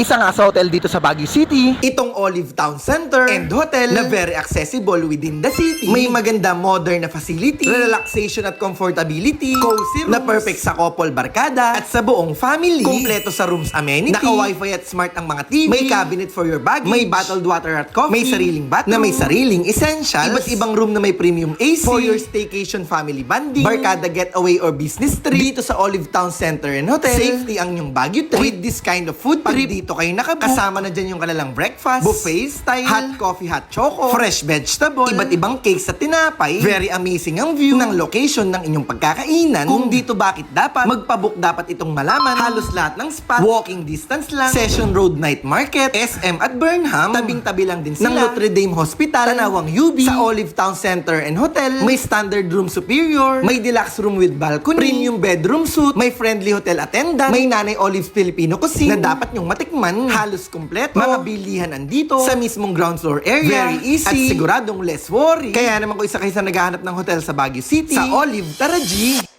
Isa nga sa hotel dito sa Baguio City, Itong Olive Town Center and Hotel na very accessible within the city. May maganda modern na facility, relaxation at comfortability, cozy rooms, na perfect sa couple barkada at sa buong family. Kompleto sa rooms amenity, naka-wifi at smart ang mga TV, may cabinet for your baggage, may bottled water at coffee, may sariling bathroom, na may sariling essentials, iba't ibang room na may premium AC, for your staycation family banding, barkada getaway or business trip. Dito sa Olive Town Center and Hotel, safety ang inyong Baguio trip. With this kind of food trip, dito kayo nakabook, kasama na dyan yung kanilang breakfast, buffet style, hot coffee, hot choco, fresh vegetable, iba't ibang cakes at tinapay. Very amazing ang view ng location ng inyong pagkakainan. Kung dito bakit dapat magpabook, dapat itong malaman. Halos lahat ng spot, walking distance lang. Session Road Night Market, SM at Burnham, tabing-tabi lang din sila ng Notre Dame Hospital, Tanawang UB. Sa Olive Town Center and Hotel, may standard room superior, may deluxe room with balcony, premium bedroom suite, may friendly hotel attendant, may Nanay Olive's Filipino Cuisine na dapat nyong matikman. Halos kompleto, mga bilihan andito sa mismong ground floor area, very easy at siguradong less worry. Kaya naman kung isa kayo sa naghahanap ng hotel sa Baguio City, sa Olive, tara G!